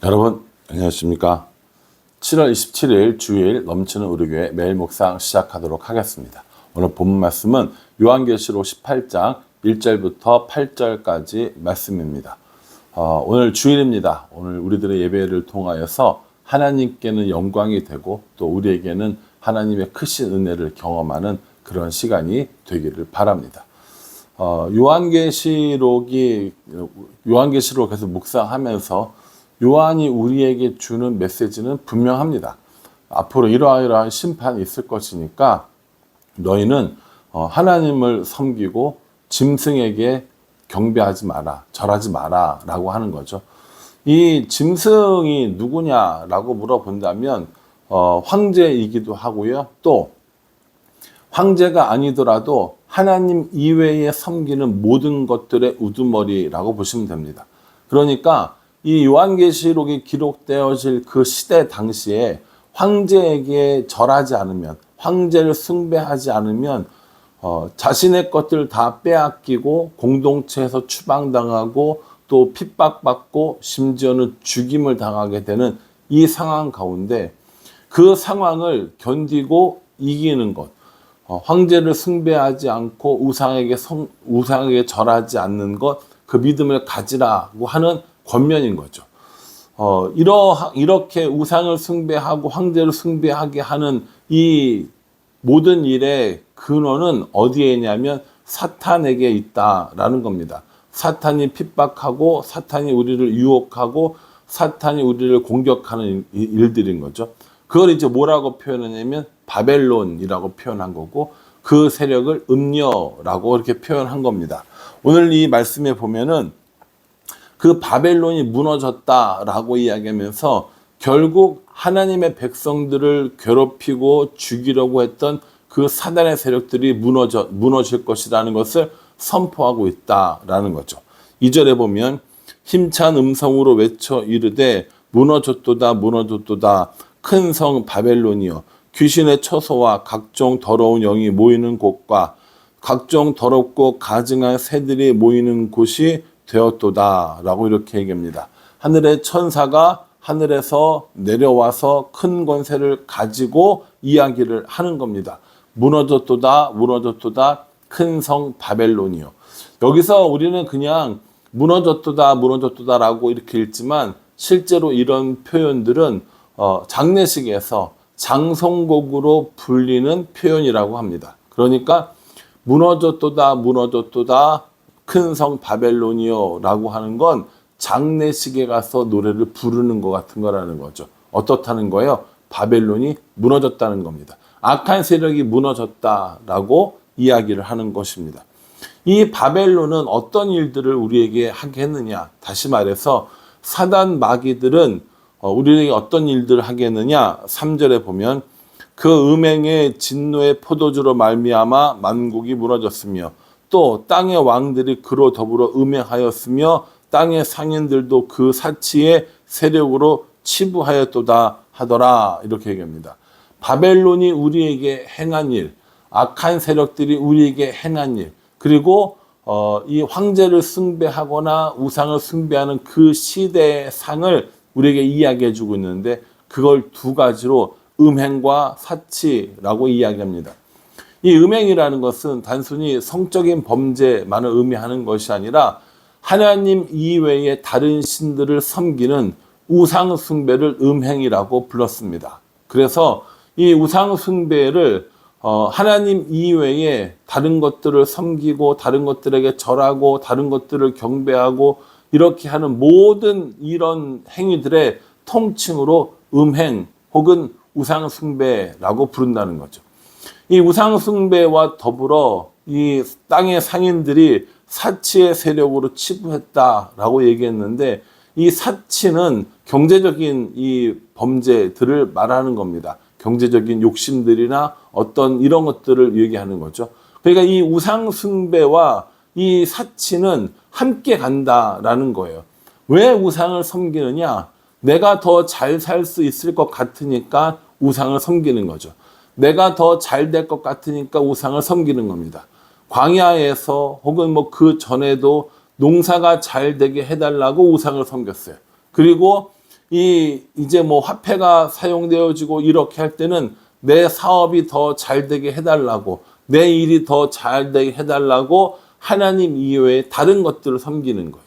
여러분 안녕하십니까? 7월 27일 주일 넘치는 우리 교회 매일 묵상 시작하도록 하겠습니다. 오늘 본문 말씀은 요한계시록 18장 1절부터 8절까지 말씀입니다. 오늘 주일입니다. 오늘 우리들의 예배를 통하여서 하나님께는 영광이 되고 또 우리에게는 하나님의 크신 은혜를 경험하는 그런 시간이 되기를 바랍니다. 요한계시록에서 묵상하면서 요한이 우리에게 주는 메시지는 분명합니다. 앞으로 이러한 심판이 있을 것이니까 너희는 하나님을 섬기고 짐승에게 경배하지 마라, 절하지 마라 라고 하는 거죠. 이 짐승이 누구냐라고 물어본다면 황제이기도 하고요. 또 황제가 아니더라도 하나님 이외에 섬기는 모든 것들의 우두머리라고 보시면 됩니다. 그러니까 이 요한계시록이 기록되어질 그 시대 당시에 황제에게 절하지 않으면, 황제를 숭배하지 않으면 자신의 것들 다 빼앗기고 공동체에서 추방당하고 또 핍박받고 심지어는 죽임을 당하게 되는 이 상황 가운데 그 상황을 견디고 이기는 것, 황제를 숭배하지 않고 우상에게 절하지 않는 것, 그 믿음을 가지라고 하는 권면인 거죠. 이렇게 우상을 숭배하고 황제를 숭배하게 하는 이 모든 일의 근원은 어디에 있냐면 사탄에게 있다라는 겁니다. 사탄이 핍박하고 사탄이 우리를 유혹하고 사탄이 우리를 공격하는 일들인 거죠. 그걸 이제 뭐라고 표현하냐면 바벨론이라고 표현한 거고 그 세력을 음녀라고 이렇게 표현한 겁니다. 오늘 이 말씀에 보면은 그 바벨론이 무너졌다라고 이야기하면서 결국 하나님의 백성들을 괴롭히고 죽이려고 했던 그 사단의 세력들이 무너질 것이라는 것을 선포하고 있다라는 거죠. 2절에 보면 힘찬 음성으로 외쳐 이르되 무너졌도다 무너졌도다 큰 성 바벨론이여 귀신의 처소와 각종 더러운 영이 모이는 곳과 각종 더럽고 가증한 새들이 모이는 곳이 되었도다 라고 이렇게 얘기합니다. 하늘의 천사가 하늘에서 내려와서 큰 권세를 가지고 이야기를 하는 겁니다. 무너졌도다 무너졌도다 큰 성 바벨론이요. 여기서 우리는 그냥 무너졌도다 무너졌도다 라고 이렇게 읽지만 실제로 이런 표현들은 장례식에서 장송곡으로 불리는 표현이라고 합니다. 그러니까 무너졌도다 무너졌도다 큰 성 바벨론이요 라고 하는 건 장례식에 가서 노래를 부르는 것 같은 거라는 거죠. 어떻다는 거예요? 바벨론이 무너졌다는 겁니다. 악한 세력이 무너졌다라고 이야기를 하는 것입니다. 이 바벨론은 어떤 일들을 우리에게 하게 했느냐? 다시 말해서 사단 마귀들은 우리에게 어떤 일들을 하게 했느냐? 3절에 보면 그 음행의 진노의 포도주로 말미암아 만국이 무너졌으며 또 땅의 왕들이 그로 더불어 음행하였으며 땅의 상인들도 그 사치의 세력으로 치부하였도다 하더라 이렇게 얘기합니다. 바벨론이 우리에게 행한 일, 악한 세력들이 우리에게 행한 일, 그리고 이 황제를 숭배하거나 우상을 숭배하는 그 시대의 상을 우리에게 이야기해 주고 있는데 그걸 두 가지로 음행과 사치라고 이야기합니다. 이 음행이라는 것은 단순히 성적인 범죄만을 의미하는 것이 아니라 하나님 이외의 다른 신들을 섬기는 우상 숭배를 음행이라고 불렀습니다. 그래서 이 우상 숭배를 하나님 이외에 다른 것들을 섬기고 다른 것들에게 절하고 다른 것들을 경배하고 이렇게 하는 모든 이런 행위들의 통칭으로 음행 혹은 우상 숭배라고 부른다는 거죠. 이 우상 숭배와 더불어 이 땅의 상인들이 사치의 세력으로 치부했다라고 얘기했는데 이 사치는 경제적인 이 범죄들을 말하는 겁니다. 경제적인 욕심들이나 어떤 이런 것들을 얘기하는 거죠. 그러니까 이 우상 숭배와 이 사치는 함께 간다라는 거예요. 왜 우상을 섬기느냐? 내가 더 잘 살 수 있을 것 같으니까 우상을 섬기는 거죠. 내가 더 잘 될 것 같으니까 우상을 섬기는 겁니다. 광야에서 혹은 뭐 그 전에도 농사가 잘 되게 해달라고 우상을 섬겼어요. 그리고 이제 뭐 화폐가 사용되어지고 이렇게 할 때는 내 사업이 더 잘 되게 해달라고, 내 일이 더 잘 되게 해달라고 하나님 이외에 다른 것들을 섬기는 거예요.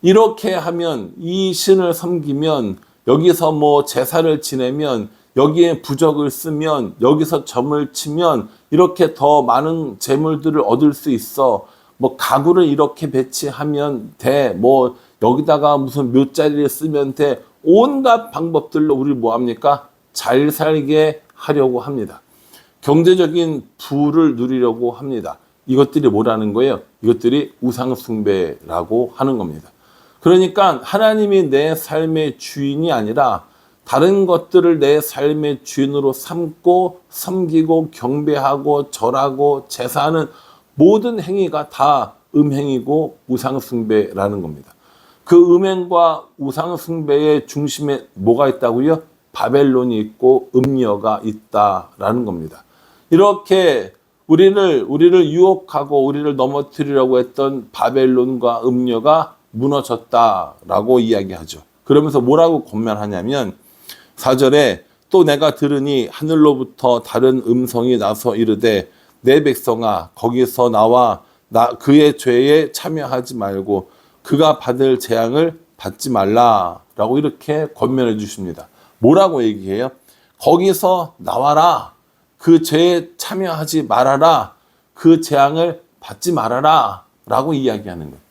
이렇게 하면, 이 신을 섬기면, 여기서 뭐 제사를 지내면, 여기에 부적을 쓰면, 여기서 점을 치면 이렇게 더 많은 재물들을 얻을 수 있어. 뭐 가구를 이렇게 배치하면 돼. 뭐 여기다가 무슨 묘자리를 쓰면 돼. 온갖 방법들로 우리를 뭐 합니까? 잘 살게 하려고 합니다. 경제적인 부를 누리려고 합니다. 이것들이 뭐라는 거예요? 이것들이 우상숭배라고 하는 겁니다. 그러니까 하나님이 내 삶의 주인이 아니라 다른 것들을 내 삶의 주인으로 삼고 섬기고 경배하고 절하고 제사하는 모든 행위가 다 음행이고 우상숭배라는 겁니다. 그 음행과 우상숭배의 중심에 뭐가 있다고요? 바벨론이 있고 음녀가 있다라는 겁니다. 이렇게 우리를 유혹하고 우리를 넘어뜨리려고 했던 바벨론과 음녀가 무너졌다라고 이야기하죠. 그러면서 뭐라고 권면하냐면 4절에 또 내가 들으니 하늘로부터 다른 음성이 나서 이르되 내 백성아 거기서 나와 그의 죄에 참여하지 말고 그가 받을 재앙을 받지 말라라고 이렇게 권면해 주십니다. 뭐라고 얘기해요? 거기서 나와라. 그 죄에 참여하지 말아라. 그 재앙을 받지 말아라 라고 이야기하는 거예요.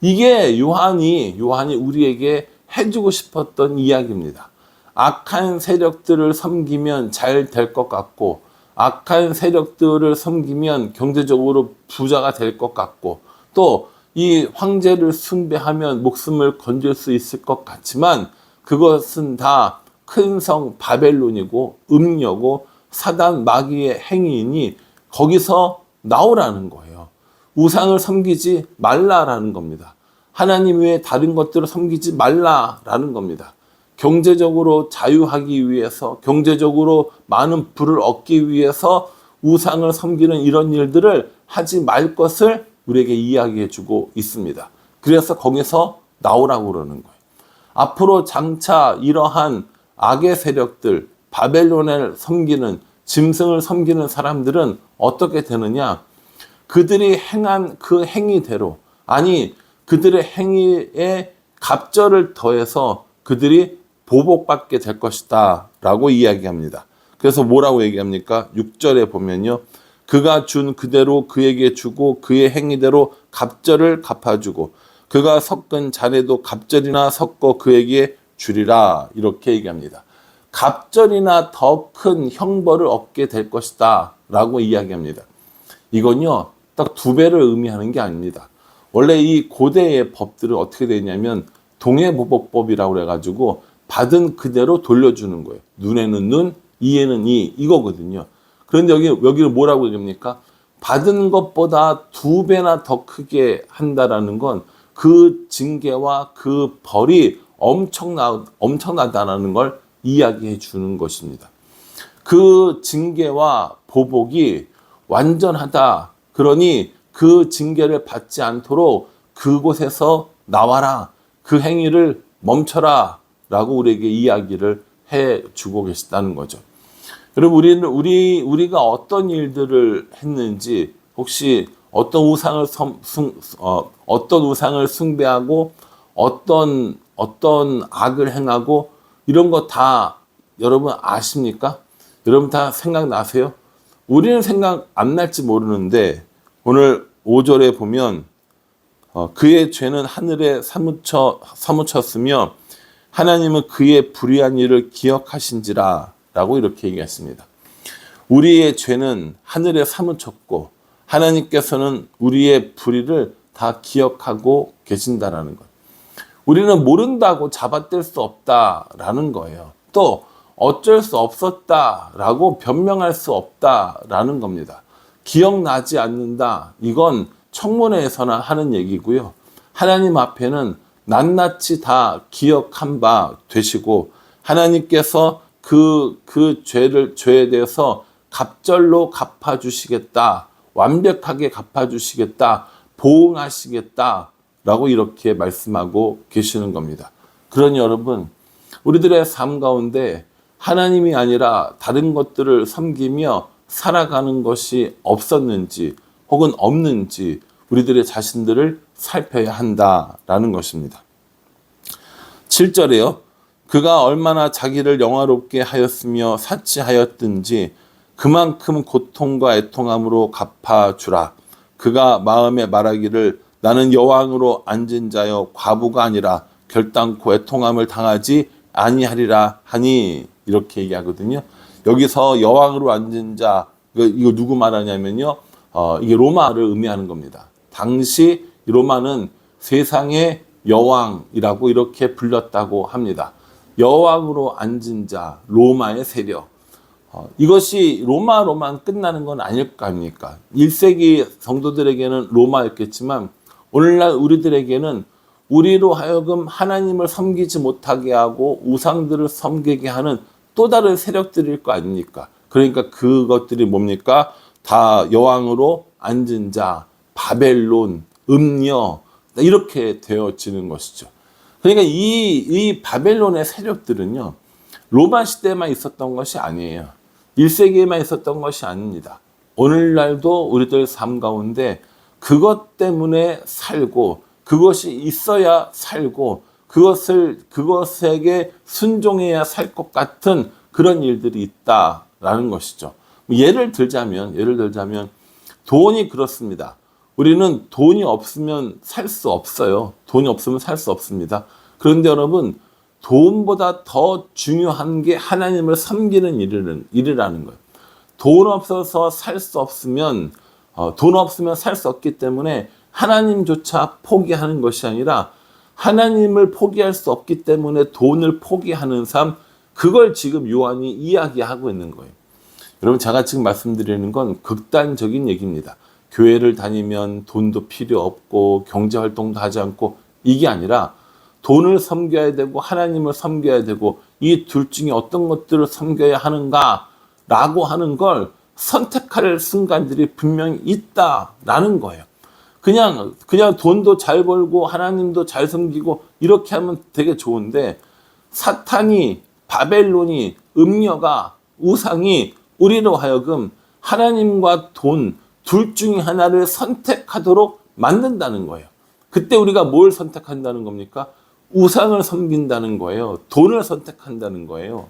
이게 요한이 우리에게 해주고 싶었던 이야기입니다. 악한 세력들을 섬기면 잘 될 것 같고, 악한 세력들을 섬기면 경제적으로 부자가 될 것 같고, 또 이 황제를 숭배하면 목숨을 건질 수 있을 것 같지만 그것은 다 큰 성 바벨론이고 음녀고 사단 마귀의 행위이니 거기서 나오라는 거예요. 우상을 섬기지 말라라는 겁니다. 하나님 외에 다른 것들을 섬기지 말라라는 겁니다. 경제적으로 자유하기 위해서, 경제적으로 많은 부를 얻기 위해서 우상을 섬기는 이런 일들을 하지 말 것을 우리에게 이야기해 주고 있습니다. 그래서 거기서 나오라고 그러는 거예요. 앞으로 장차 이러한 악의 세력들, 바벨론을 섬기는, 짐승을 섬기는 사람들은 어떻게 되느냐? 그들이 행한 그 행위대로, 아니 그들의 행위에 갑절을 더해서 그들이 보복받게 될 것이다 라고 이야기합니다. 그래서 뭐라고 얘기합니까? 6절에 보면요. 그가 준 그대로 그에게 주고 그의 행위대로 갑절을 갚아주고 그가 섞은 잔에도 갑절이나 섞어 그에게 주리라 이렇게 얘기합니다. 갑절이나 더 큰 형벌을 얻게 될 것이다 라고 이야기합니다. 이건요 딱 2배를 의미하는 게 아닙니다. 원래 이 고대의 법들은 어떻게 되냐면 동해보복법이라고 그래가지고 받은 그대로 돌려주는 거예요. 눈에는 눈, 이에는 이, 이거거든요. 그런데 여기는 뭐라고 얘기합니까? 받은 것보다 2배나 더 크게 한다라는 건 그 징계와 그 벌이 엄청나다라는 걸 이야기해 주는 것입니다. 그 징계와 보복이 완전하다. 그러니 그 징계를 받지 않도록 그곳에서 나와라. 그 행위를 멈춰라. 라고 우리에게 이야기를 해 주고 계시다는 거죠. 여러분, 우리가 어떤 일들을 했는지, 혹시 어떤 우상을 숭배하고 어떤 악을 행하고 이런 거 다 여러분 아십니까? 여러분 다 생각나세요? 우리는 생각 안 날지 모르는데 오늘 5절에 보면 그의 죄는 하늘에 사무쳤으며 하나님은 그의 불의한 일을 기억하신지라 라고 이렇게 얘기했습니다. 우리의 죄는 하늘에 사무쳤고 하나님께서는 우리의 불의를 다 기억하고 계신다라는 것. 우리는 모른다고 잡아뗄 수 없다라는 거예요. 또 어쩔 수 없었다라고 변명할 수 없다라는 겁니다. 기억나지 않는다. 이건 청문회에서나 하는 얘기고요. 하나님 앞에는 낱낱이 다 기억한 바 되시고 하나님께서 그 죄에 대해서 갑절로 갚아주시겠다. 완벽하게 갚아주시겠다. 보응하시겠다. 라고 이렇게 말씀하고 계시는 겁니다. 그러니 여러분, 우리들의 삶 가운데 하나님이 아니라 다른 것들을 섬기며 살아가는 것이 없었는지 혹은 없는지 우리들의 자신들을 살펴야 한다라는 것입니다. 7절에요. 그가 얼마나 자기를 영화롭게 하였으며 사치하였든지 그만큼 고통과 애통함으로 갚아주라. 그가 마음에 말하기를 나는 여왕으로 앉은 자여 과부가 아니라 결단코 애통함을 당하지 아니하리라 하니, 이렇게 얘기하거든요. 여기서 여왕으로 앉은 자, 이거 누구 말하냐면요, 이게 로마를 의미하는 겁니다. 당시 로마는 세상의 여왕이라고 이렇게 불렸다고 합니다. 여왕으로 앉은 자, 로마의 세력. 이것이 로마로만 끝나는 건 아닐 거 아닙니까? 1세기 성도들에게는 로마였겠지만 오늘날 우리들에게는 우리로 하여금 하나님을 섬기지 못하게 하고 우상들을 섬기게 하는 또 다른 세력들일 거 아닙니까? 그러니까 그것들이 뭡니까? 다 여왕으로 앉은 자, 바벨론, 음녀, 이렇게 되어지는 것이죠. 그러니까 이 바벨론의 세력들은요, 로마 시대에만 있었던 것이 아니에요. 1세기에만 있었던 것이 아닙니다. 오늘날도 우리들 삶 가운데 그것 때문에 살고, 그것이 있어야 살고, 그것에게 순종해야 살 것 같은 그런 일들이 있다라는 것이죠. 예를 들자면 돈이 그렇습니다. 우리는 돈이 없으면 살 수 없어요. 돈이 없으면 살 수 없습니다. 그런데 여러분, 돈보다 더 중요한 게 하나님을 섬기는 일이라는 거예요. 돈 없어서 살 수 없으면, 돈 없으면 살 수 없기 때문에 하나님조차 포기하는 것이 아니라 하나님을 포기할 수 없기 때문에 돈을 포기하는 삶, 그걸 지금 요한이 이야기하고 있는 거예요. 여러분, 제가 지금 말씀드리는 건 극단적인 얘기입니다. 교회를 다니면 돈도 필요 없고 경제활동도 하지 않고, 이게 아니라 돈을 섬겨야 되고 하나님을 섬겨야 되고 이 둘 중에 어떤 것들을 섬겨야 하는가라고 하는 걸 선택할 순간들이 분명히 있다라는 거예요. 그냥 돈도 잘 벌고 하나님도 잘 섬기고 이렇게 하면 되게 좋은데, 사탄이, 바벨론이, 음녀가, 우상이 우리로 하여금 하나님과 돈 둘 중에 하나를 선택하도록 만든다는 거예요. 그때 우리가 뭘 선택한다는 겁니까? 우상을 섬긴다는 거예요. 돈을 선택한다는 거예요.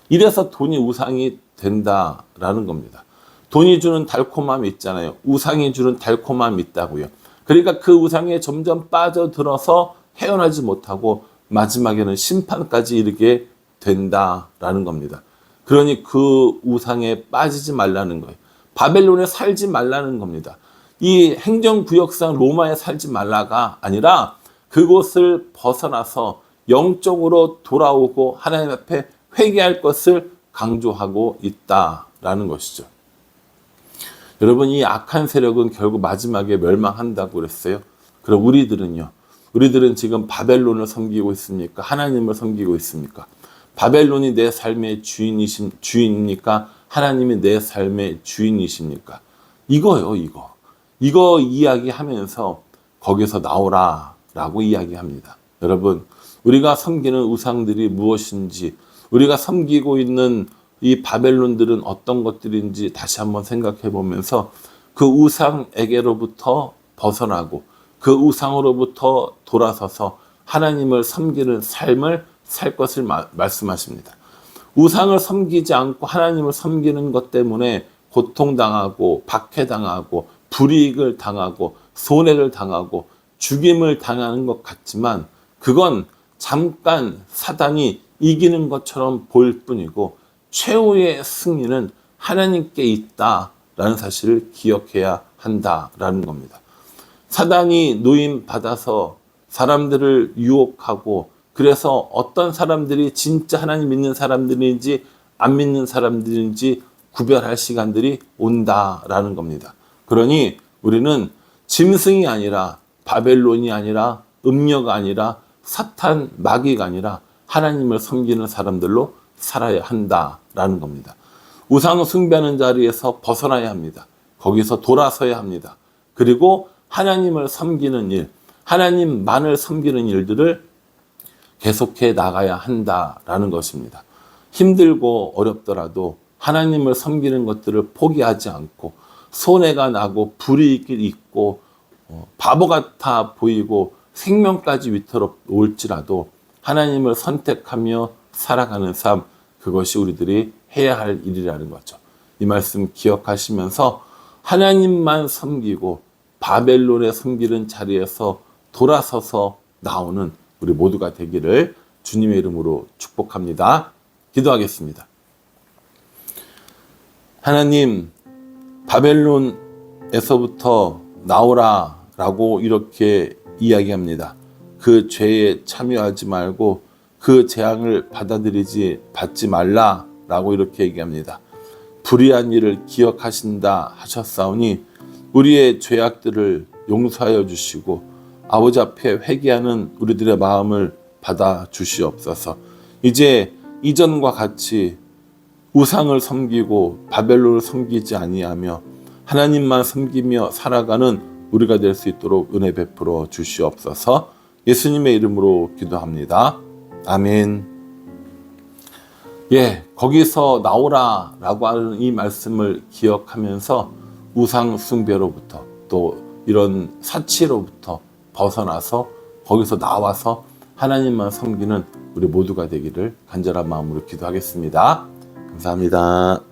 이래서 돈이 우상이 된다라는 겁니다. 돈이 주는 달콤함이 있잖아요. 우상이 주는 달콤함이 있다고요. 그러니까 그 우상에 점점 빠져들어서 헤어나지 못하고 마지막에는 심판까지 이르게 된다라는 겁니다. 그러니 그 우상에 빠지지 말라는 거예요. 바벨론에 살지 말라는 겁니다. 이 행정구역상 로마에 살지 말라가 아니라 그곳을 벗어나서 영적으로 돌아오고 하나님 앞에 회개할 것을 강조하고 있다라는 것이죠. 여러분, 이 악한 세력은 결국 마지막에 멸망한다고 그랬어요. 그럼 우리들은 지금 바벨론을 섬기고 있습니까? 하나님을 섬기고 있습니까? 바벨론이 내 삶의 주인입니까? 하나님이 내 삶의 주인이십니까? 이거요, 이거 이야기하면서 거기서 나오라라고 이야기합니다. 여러분, 우리가 섬기는 우상들이 무엇인지, 우리가 섬기고 있는 이 바벨론들은 어떤 것들인지 다시 한번 생각해 보면서 그 우상에게로부터 벗어나고 그 우상으로부터 돌아서서 하나님을 섬기는 삶을 살 것을 말씀하십니다. 우상을 섬기지 않고 하나님을 섬기는 것 때문에 고통당하고 박해당하고 불이익을 당하고 손해를 당하고 죽임을 당하는 것 같지만 그건 잠깐 사단이 이기는 것처럼 보일 뿐이고 최후의 승리는 하나님께 있다라는 사실을 기억해야 한다라는 겁니다. 사단이 노임받아서 사람들을 유혹하고, 그래서 어떤 사람들이 진짜 하나님 믿는 사람들인지 안 믿는 사람들인지 구별할 시간들이 온다라는 겁니다. 그러니 우리는 짐승이 아니라, 바벨론이 아니라, 음녀가 아니라, 사탄 마귀가 아니라 하나님을 섬기는 사람들로 살아야 한다라는 겁니다. 우상 숭배하는 자리에서 벗어나야 합니다. 거기서 돌아서야 합니다. 그리고 하나님을 섬기는 일, 하나님만을 섬기는 일들을 계속해 나가야 한다라는 것입니다. 힘들고 어렵더라도 하나님을 섬기는 것들을 포기하지 않고 손해가 나고 불이익이 있고 바보 같아 보이고 생명까지 위태롭을지라도 하나님을 선택하며 살아가는 삶, 그것이 우리들이 해야 할 일이라는 거죠. 이 말씀 기억하시면서 하나님만 섬기고 바벨론에 섬기는 자리에서 돌아서서 나오는 우리 모두가 되기를 주님의 이름으로 축복합니다. 기도하겠습니다. 하나님, 바벨론에서부터 나오라 라고 이렇게 이야기합니다. 그 죄에 참여하지 말고 그 재앙을 받지 말라 라고 이렇게 얘기합니다. 불의한 일을 기억하신다 하셨사오니 우리의 죄악들을 용서하여 주시고 아버지 앞에 회개하는 우리들의 마음을 받아 주시옵소서. 이제 이전과 같이 우상을 섬기고 바벨론을 섬기지 아니하며 하나님만 섬기며 살아가는 우리가 될 수 있도록 은혜 베풀어 주시옵소서. 예수님의 이름으로 기도합니다. 아멘. 거기서 나오라 라고 하는 이 말씀을 기억하면서 우상 숭배로부터 또 이런 사치로부터 벗어나서 거기서 나와서 하나님만 섬기는 우리 모두가 되기를 간절한 마음으로 기도하겠습니다. 감사합니다.